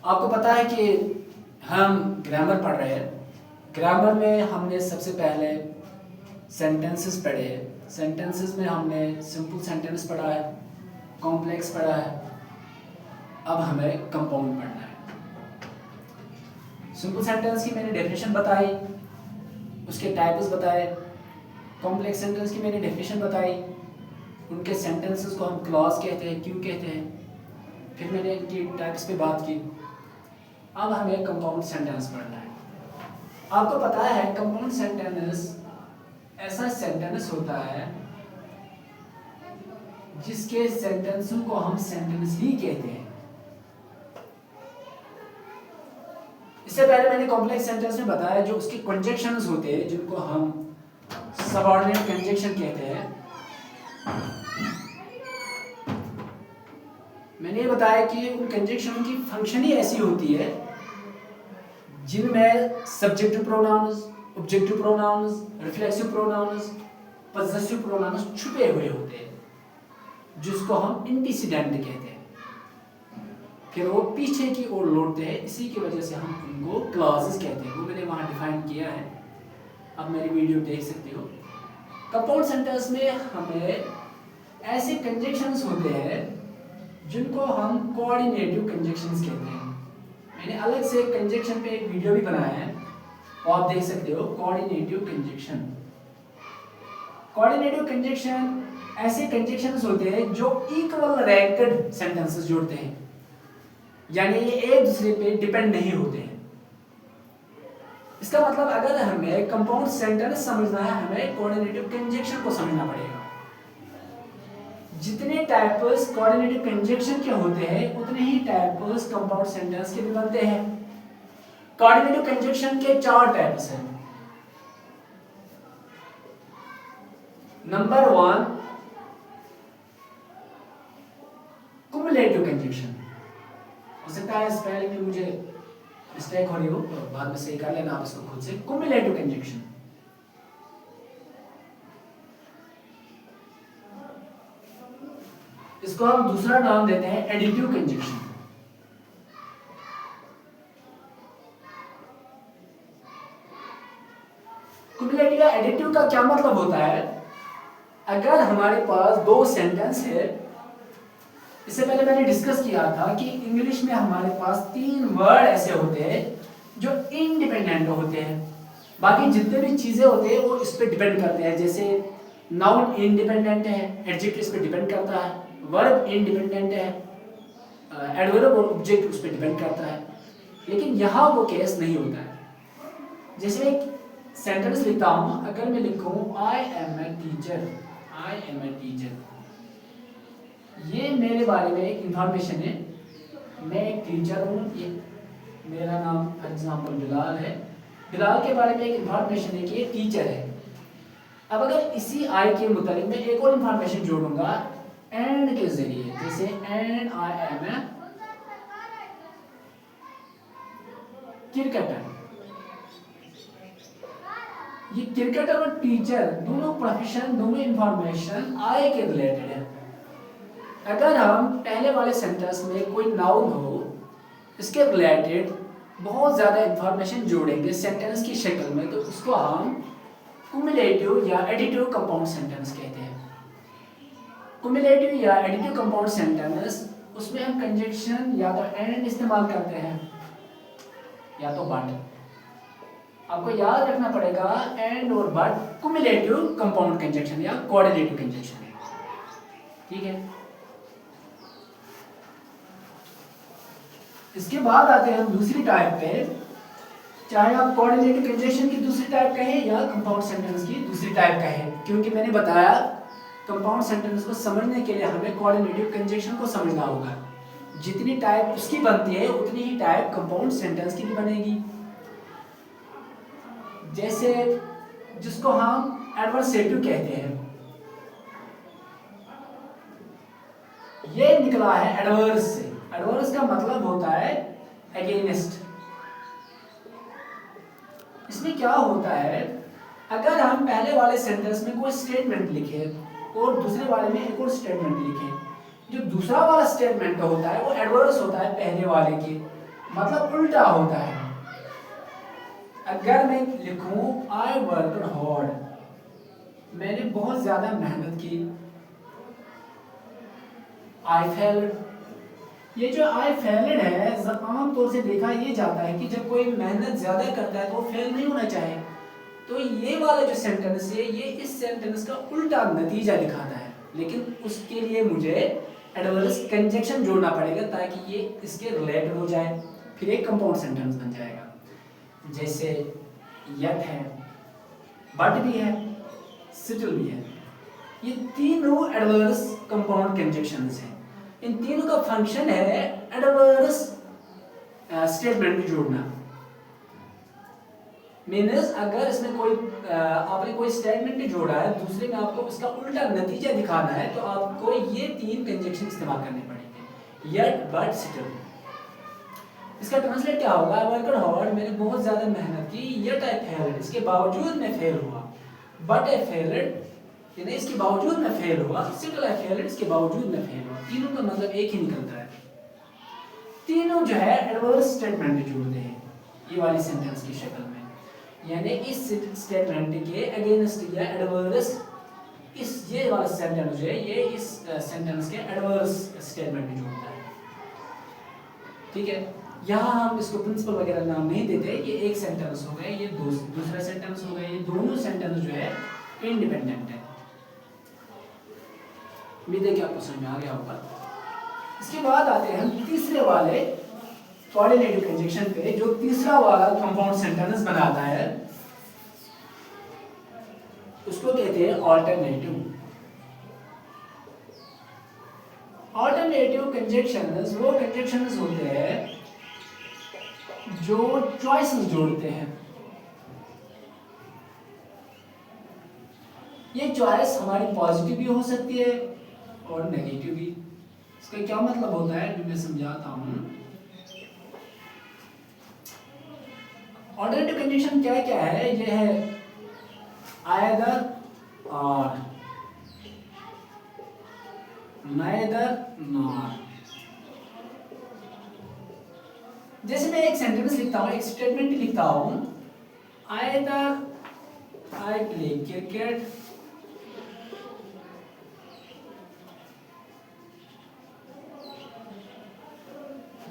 आपको पता है कि हम ग्रामर पढ़ रहे हैं। ग्रामर में हमने सबसे पहले सेंटेंसेस पढ़े। सेंटेंसेस में हमने सिंपल सेंटेंस पढ़ा है, कॉम्प्लेक्स पढ़ा है। अब हमें कंपाउंड पढ़ना है। सिंपल सेंटेंस की मैंने डेफिनेशन बताई, उसके टाइप्स बताए। कॉम्प्लेक्स सेंटेंस की मैंने डेफिनेशन बताई, उनके सेंटेंसेस को हम क्लॉज कहते हैं, क्यों कहते हैं। फिर मैंने इनकी टाइप्स पे बात की। अब हमें कंपाउंड सेंटेंस पढ़ना है। आपको पता है कंपाउंड सेंटेंस ऐसा सेंटेंस होता है जिसके सेंटेंसों को हम सेंटेंस ही कहते हैं। इससे पहले मैंने कॉम्प्लेक्स सेंटेंस में बताया जो उसके कंजक्शंस होते हैं, जिनको हम सबऑर्डिनेट कंजक्शन कहते हैं। मैंने ये बताया कि उन कंजक्शनों की फंक्शन ही ऐसी होती है जिनमें subjective pronouns, objective pronouns, reflexive pronouns, possessive pronouns छुपे हुए होते हैं, जिसको हम एंटीसीडेंट कहते हैं। फिर वो पीछे की ओर लौटते हैं, इसी की वजह से हम उनको क्लॉजेस कहते हैं। वो मैंने वहाँ डिफाइन किया है, अब मेरी वीडियो देख सकते हो। कंपाउंड सेंटेंस में हमें ऐसे कंजक्शंस होते हैं जिनको हम कोऑर्डिनेटिव कंजक्शंस कहते हैं। मैंने अलग से कंजक्शन पे एक वीडियो भी बनाया है, और आप देख सकते हो। कोऑर्डिनेटिव कंजक्शन, कोऑर्डिनेटिव कंजक्शन ऐसे कंजक्शंस होते हैं जो इक्वल रैंक्ड सेंटेंसेस जोड़ते हैं, यानी ये एक दूसरे पे डिपेंड नहीं होते हैं। इसका मतलब अगर हमें कंपाउंड सेंटेंस समझना है, हमें कोऑर्डिनेटिव कंजक्शन को समझना पड़ेगा। जितने टाइप्स कोऑर्डिनेटिव कंजक्शन के होते हैं, उतने ही टाइप्स कंपाउंड सेंटेंस के भी बनते हैं। कोऑर्डिनेटिव कंजक्शन के 4 टाइप्स हैं। Number 1 cumulative conjunction. हो सकता है स्पेलिंग में मुझे मिस्टेक हो रही हो, तो बाद में सही कर लेना आप इसको खुद से। कुमुलेटिव कंजक्शन, इसको हम दूसरा नाम देते हैं एडिटिव कंजक्शन। कुमुलेटिव या एडिटिव का क्या मतलब होता है? अगर हमारे पास 2 सेंटेंस है, इससे पहले मैंने डिस्कस किया था कि इंग्लिश में हमारे पास 3 वर्ड ऐसे होते हैं जो इंडिपेंडेंट होते हैं। बाकी जितने भी चीजें होते हैं वो इस पे डिपेंड करते हैं। जैसे नाउन इंडिपेंडेंट है, एडजेक्टिव इस पे डिपेंड करता है, वर्ब इंडिपेंडेंट है, एडवर्ब और ऑब्जेक्ट उस पे डिपेंड करता है। लेकिन यहाँ वो केस नहीं होता है। जैसे एक सेंटेंस लिखता हूँ, अगर मैं लिखूँ I am a teacher, I am a teacher, ये मेरे बारे में एक इंफॉर्मेशन है। मैं एक टीचर हूँ, ये मेरा नाम फॉर एग्जाम्पल बिलाल है। बिलाल के बारे में एक इंफॉर्मेशन है कि ये टीचर है। अब अगर इसी आई के मुताबिक मैं एक और इंफॉर्मेशन जोड़ूंगा एंड के जरिए, जैसे and I am a cricketer. ये क्रिकेटर और टीचर दोनों प्रोफेशन, दोनों इंफॉर्मेशन आई के रिलेटेड है। अगर हम पहले वाले सेंटेंस में कोई नाउन हो, इसके रिलेटेड बहुत ज़्यादा इंफॉर्मेशन जोड़ेंगे सेंटेंस की शक्ल में, तो उसको हम कुमुलेटिव या एडिटिव कंपाउंड सेंटेंस कहते हैं। कुमुलेटिव या एडिटिव कंपाउंड सेंटेंस, उसमें हम कंजक्शन या तो एंड इस्तेमाल करते हैं या तो बट। आपको याद रखना पड़ेगा एंड और बट कुमुलेटिव कंपाउंड कंजक्शन या कोऑर्डिनेटिव कंजक्शन है। ठीक है, इसके बाद आते हैं हम दूसरी टाइप पे। चाहे आप कोऑर्डिनेटिव कंजक्शन की दूसरी टाइप कहें या कंपाउंड सेंटेंस की दूसरी टाइप कहें, क्योंकि मैंने बताया कंपाउंड सेंटेंस को समझने के लिए हमें कोऑर्डिनेटिव कंजक्शन को समझना होगा। जितनी टाइप उसकी बनती है उतनी ही टाइप कंपाउंड सेंटेंस की भी बनेगी। जैसे जिसको हम एडवर्सेटिव कहते हैं, ये निकला है एडवर्स से। एडवर्स का मतलब होता है अगेंस्ट। इसमें क्या होता है, अगर हम पहले वाले सेंटेंस में कोई स्टेटमेंट लिखे और दूसरे वाले में एक और स्टेटमेंट लिखे, जो दूसरा वाला स्टेटमेंट होता है वो एडवर्स होता है पहले वाले के। मतलब उल्टा होता है। अगर मैं लिखूं आई वर्कड हार्ड, मैंने बहुत ज्यादा मेहनत की। आई फेल्ड, ये जो आई फेल्ड है आम तौर से देखा ये जाता है कि जब कोई मेहनत ज्यादा करता है तो वो फेल नहीं होना चाहिए। तो ये वाला जो सेंटेंस है ये इस सेंटेंस का उल्टा नतीजा दिखाता है, लेकिन उसके लिए मुझे एडवर्स कंजक्शन जोड़ना पड़ेगा ताकि ये इसके रिलेटेड हो जाए, फिर एक कंपाउंड सेंटेंस बन जाएगा। जैसे यट है, बट भी है, स्टिल भी है, ये तीनों एडवर्स कंपाउंड कंजक्शंस हैं। इन तीनों का फंक्शन है एडवर्स स्टेटमेंट जोड़ना। मीन्स अगर इसमें कोई आपने कोई स्टेटमेंट जोड़ा है, दूसरे में आपको उसका उल्टा नतीजा दिखाना है, तो आपको ये तीन कंजक्शन इस्तेमाल करने पड़ेंगे, यट, बट, स्टिल। इसका ट्रांसलेट क्या होगा? आई वर्कड हार्ड, मैंने बहुत ज्यादा मेहनत की, यट आई फेल्ड, इसके बावजूद मैं फेल हुआ, बट आई फेल्ड, यानी इसके बावजूद मैं फेल हुआ, स्टिल आई फेल्ड, इसके बावजूद मैं फेल हुआ। तीनों का मतलब एक ही निकलता है। तीनों जो है एडवर्स स्टेटमेंट जोड़ते हैं ये वाली सेंटेंस की शक्ल में, यानी इस स्टेटमेंट के अगेंस्ट या एडवर्स, इस ये वाला सेंटेंस जो है ये इस सेंटेंस के एडवर्स स्टेटमेंट जोड़ता है। ठीक है, यहाँ हम इसको प्रिंसिपल वगैरह नाम नहीं देते, ये एक सेंटेंस हो गया, ये दूसरा सेंटेंस हो गया, ये दोनों सेंटेंस जो है इंडिपेंडेंट है। उम्मीद है कि आपको समझ में आ गया होगा। इसके बाद आते हैं हम तीसरे वाले कोऑर्डिनेटिव कंजक्शन पे, जो तीसरा वाला कंपाउंड सेंटेंस बनाता है उसको कहते हैं ऑल्टरनेटिव। ऑल्टरनेटिव कंजक्शंस वो कंजक्शंस होते हैं जो चॉइसेस जोड़ते हैं। ये चॉइस हमारी पॉजिटिव भी हो सकती है और नेगेटिव भी। इसका क्या मतलब होता है जो मैं समझाता हूं। ऑल्टरनेटिव कंडीशन क्या क्या है? ये है आइदर और, नाइदर नॉर। जैसे मैं एक सेंटेंस लिखता हूं, एक स्टेटमेंट लिखता हूं, आइदर आई प्ले क्रिकेट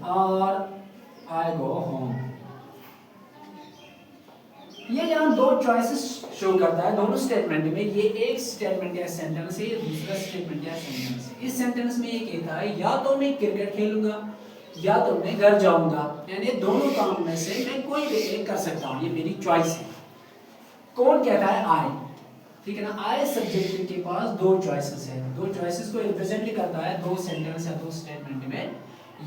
और आई गो होम। ये यहाँ दो चॉइसेस शो करता है दोनों स्टेटमेंट में। ये एक स्टेटमेंट या सेंटेंस है, दूसरा स्टेटमेंट या सेंटेंस है। इस सेंटेंस में ये कहता है या तो मैं क्रिकेट खेलूंगा या तो मैं घर जाऊंगा, यानी दोनों काम में से मैं कोई भी एक कर सकता हूँ, ये मेरी चॉइस है। कौन कहता है? आई। ठीक है ना, आई सब्जेक्ट के पास दो चॉइसेस है, दो चॉइसेस को रिप्रेजेंट करता है दो सेंटेंस या दो स्टेटमेंट में।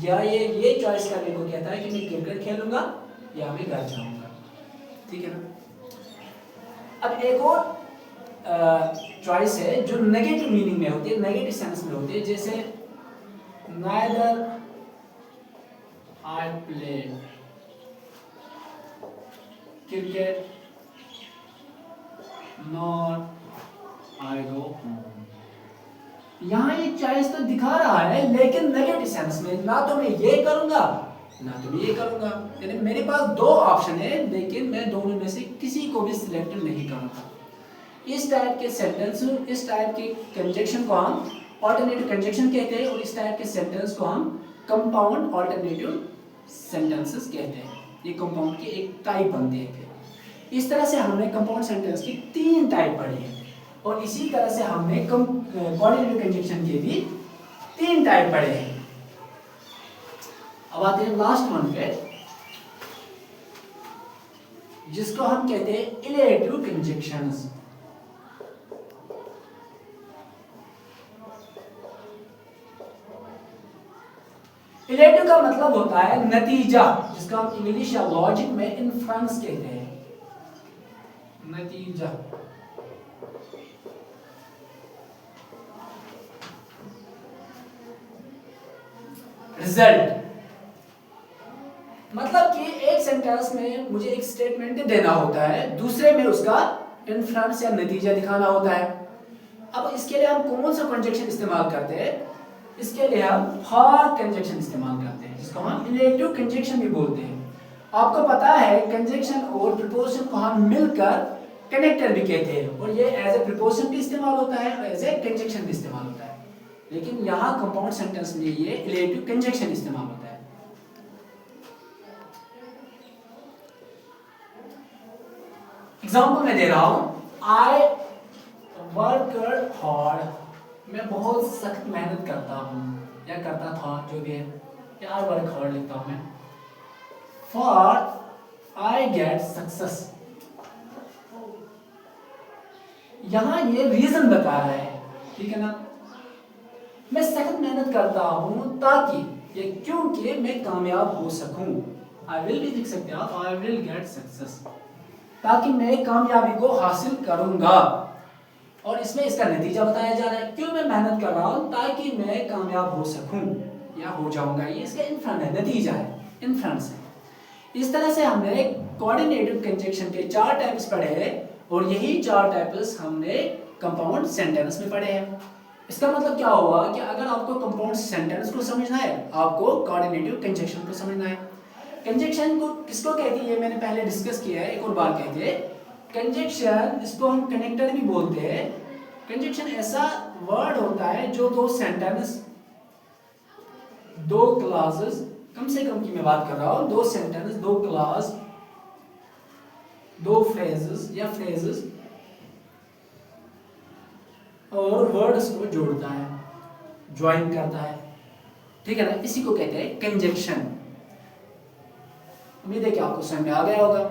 या ये चॉइस करने को कहता है कि मैं क्रिकेट खेलूंगा या मैं घर जाऊंगा। ठीक है ना। अब एक और चॉइस है जो नेगेटिव मीनिंग में होती है, नेगेटिव सेंस में होती है, जैसे neither I play cricket nor I go home. यहाँ ये चॉइस तो दिखा रहा है लेकिन नेगेटिव सेंस में, ना तो मैं ये करूंगा ना तो मैं ये करूंगा, यानी मेरे पास दो ऑप्शन है लेकिन मैं दोनों में से किसी को भी सिलेक्ट नहीं करूंगा। इस टाइप के सेंटेंस, इस टाइप के कंजक्शन को हम ऑल्टरनेटिव कंजक्शन कहते हैं और इस टाइप के सेंटेंस को हम कंपाउंड ऑल्टरनेटिव सेंटेंसेस कहते हैं। ये कंपाउंड की एक टाइप बनते हैं। फिर इस तरह से हमने कंपाउंड सेंटेंस की तीन टाइप पढ़ी है और इसी तरह से हमने कोऑर्डिनेटिव कंजक्शन के भी तीन टाइप पढ़े हैं। अब आते हैं लास्ट वन पे, जिसको हम कहते हैं इलेटिव कंजक्शंस। इलेटिव का मतलब होता है नतीजा, जिसका हम इंग्लिश या लॉजिक में इन्फ्रेंस कहते हैं। नतीजा, रिजल्ट। मतलब कि एक सेंटेंस में मुझे एक स्टेटमेंट देना होता है, दूसरे में उसका इन्फ्रेंस या नतीजा दिखाना होता है। अब इसके लिए हम कौन सा कंजक्शन इस्तेमाल करते हैं? इसके लिए हम फॉर कंजक्शन इस्तेमाल करते हैं, जिसको इसको हम रिलेटिव कंजंक्शन भी बोलते हैं। आपको पता है कंजंक्शन और प्रीपोजिशन को हम मिलकर कनेक्टर भी कहते हैं, और ये एज ए प्रीपोजिशन भी इस्तेमाल होता है और एज ए कंजंक्शन भी इस्तेमाल होता है, लेकिन यहाँ कंपाउंड सेंटेंस में ये रिलेटिव कंजंक्शन इस्तेमाल होता है। एग्जाम्पल मैं दे रहा हूं, आई वर्क हार्ड, मैं बहुत सख्त मेहनत करता हूँ या करता था, जो भी है, क्या वर्क हार्ड लिखता हूँ मैं, फॉर आई गेट सक्सेस। यहां ये रीजन बता रहा है, ठीक है ना, मैं सख्त मेहनत करता हूं ताकि, ये क्योंकि मैं कामयाब हो सकूं, आई विल भी लिख सकते हैं आप, आई विल गेट सक्सेस, ताकि मैं कामयाबी को हासिल करूंगा, और इसमें इसका नतीजा बताया जा रहा है, क्यों मैं मेहनत कर रहा हूं, ताकि मैं कामयाब हो सकूं या हो जाऊंगा, ये इसका इन्फ्रेंस है, नतीजा है, इन्फ्रेंस है। इस तरह से हमने कोऑर्डिनेटिव कंजंक्शन के 4 टाइप्स पढ़े हैं, और यही 4 टाइप्स हमने कंपाउंड सेंटेंस में पढ़े हैं। इसका मतलब क्या हुआ कि अगर आपको कंपाउंड सेंटेंस को समझना है, आपको कोऑर्डिनेटिव कंजंक्शन को समझना है। कंजंक्शन को किसको कहती है, मैंने पहले डिस्कस किया है, एक और बार कहते हैं कंजंक्शन, इसको हम कनेक्टर भी बोलते हैं। कंजंक्शन ऐसा वर्ड होता है जो दो सेंटेंस, दो क्लासेस, कम से कम की मैं बात कर रहा हूं, दो सेंटेंस, दो क्लास, दो फ्रेजेस या फ्रेजेस और वर्ड्स को जोड़ता है, ज्वाइन करता है, ठीक है ना, इसी को कहते हैं कंजंक्शन। उम्मीद है कि आपको समझ में आ गया होगा।